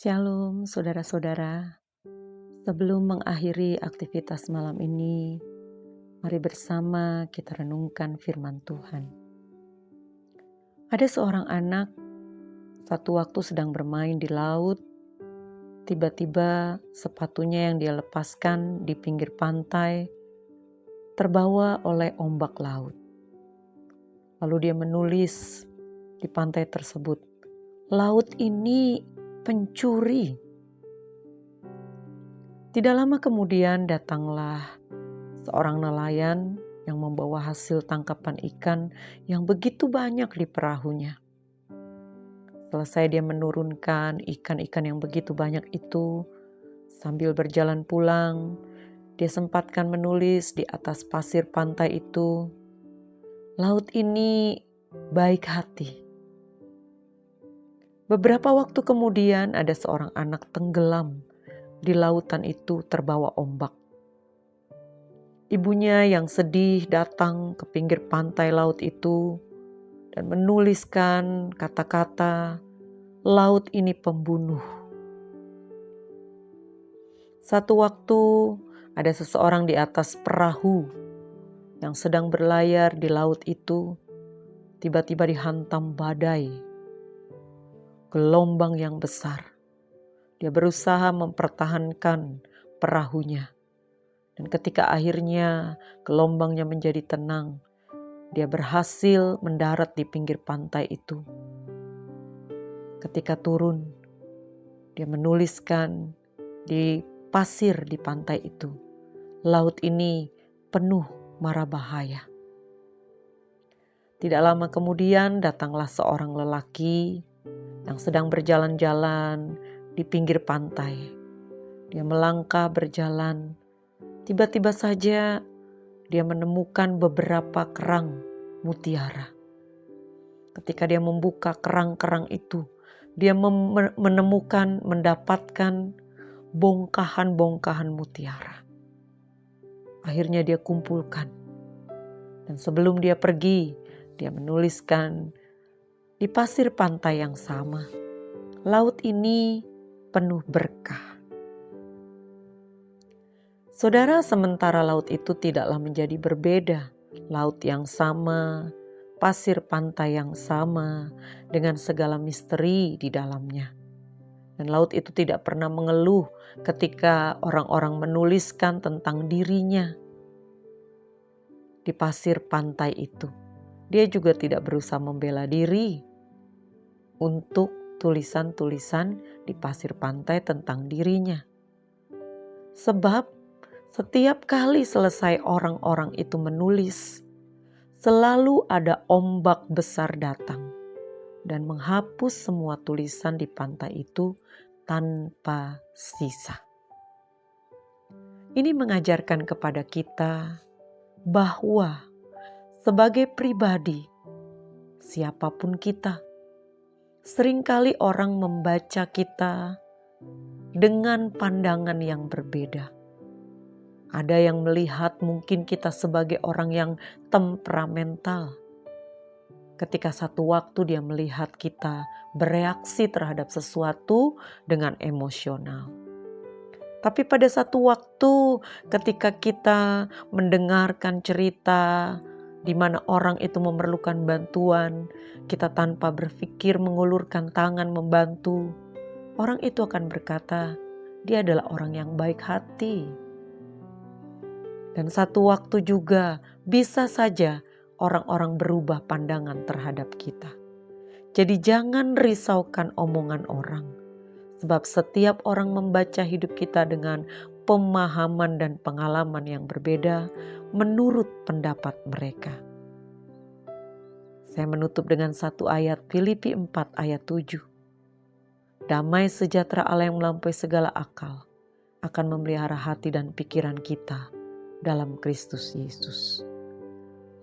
Shalom saudara-saudara, sebelum mengakhiri aktivitas malam ini, mari bersama kita renungkan firman Tuhan. Ada seorang anak, satu waktu sedang bermain di laut, tiba-tiba sepatunya yang dia lepaskan di pinggir pantai terbawa oleh ombak laut. Lalu dia menulis di pantai tersebut, "Laut ini pencuri." Tidak lama kemudian datanglah seorang nelayan yang membawa hasil tangkapan ikan yang begitu banyak di perahunya. Selesai dia menurunkan ikan-ikan yang begitu banyak itu, sambil berjalan pulang, dia sempatkan menulis di atas pasir pantai itu, "Laut ini baik hati." Beberapa waktu kemudian ada seorang anak tenggelam di lautan itu terbawa ombak. Ibunya yang sedih datang ke pinggir pantai laut itu dan menuliskan kata-kata, "Laut ini pembunuh." Satu waktu ada seseorang di atas perahu yang sedang berlayar di laut itu, tiba-tiba dihantam badai, gelombang yang besar. Dia berusaha mempertahankan perahunya. Dan ketika akhirnya gelombangnya menjadi tenang, dia berhasil mendarat di pinggir pantai itu. Ketika turun, dia menuliskan di pasir di pantai itu, "Laut ini penuh mara bahaya." Tidak lama kemudian datanglah seorang lelaki yang sedang berjalan-jalan di pinggir pantai. Dia melangkah berjalan. Tiba-tiba saja dia menemukan beberapa kerang mutiara. Ketika dia membuka kerang-kerang itu, dia mendapatkan bongkahan-bongkahan mutiara. Akhirnya dia kumpulkan. Dan sebelum dia pergi, dia menuliskan di pasir pantai yang sama, "Laut ini penuh berkah." Saudara, sementara laut itu tidaklah menjadi berbeda. Laut yang sama, pasir pantai yang sama, dengan segala misteri di dalamnya. Dan laut itu tidak pernah mengeluh ketika orang-orang menuliskan tentang dirinya di pasir pantai itu. Dia juga tidak berusaha membela diri untuk tulisan-tulisan di pasir pantai tentang dirinya. Sebab setiap kali selesai orang-orang itu menulis, selalu ada ombak besar datang dan menghapus semua tulisan di pantai itu tanpa sisa. Ini mengajarkan kepada kita bahwa sebagai pribadi, siapapun kita, seringkali orang membaca kita dengan pandangan yang berbeda. Ada yang melihat mungkin kita sebagai orang yang temperamental. Ketika satu waktu dia melihat kita bereaksi terhadap sesuatu dengan emosional. Tapi pada satu waktu ketika kita mendengarkan cerita di mana orang itu memerlukan bantuan, kita tanpa berpikir mengulurkan tangan membantu, orang itu akan berkata, "Dia adalah orang yang baik hati." Dan satu waktu juga bisa saja orang-orang berubah pandangan terhadap kita. Jadi jangan risaukan omongan orang. Sebab setiap orang membaca hidup kita dengan pemahaman dan pengalaman yang berbeda menurut pendapat mereka. Saya menutup dengan satu ayat Filipi 4 ayat 7. Damai sejahtera Allah yang melampaui segala akal akan memelihara hati dan pikiran kita dalam Kristus Yesus.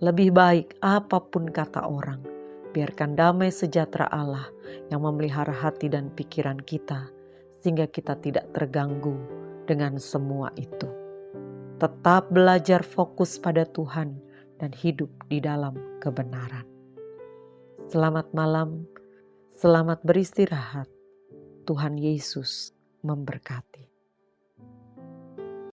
Lebih baik apapun kata orang, biarkan damai sejahtera Allah yang memelihara hati dan pikiran kita, sehingga kita tidak terganggu dengan semua itu. Tetap belajar fokus pada Tuhan dan hidup di dalam kebenaran. Selamat malam, selamat beristirahat. Tuhan Yesus memberkati.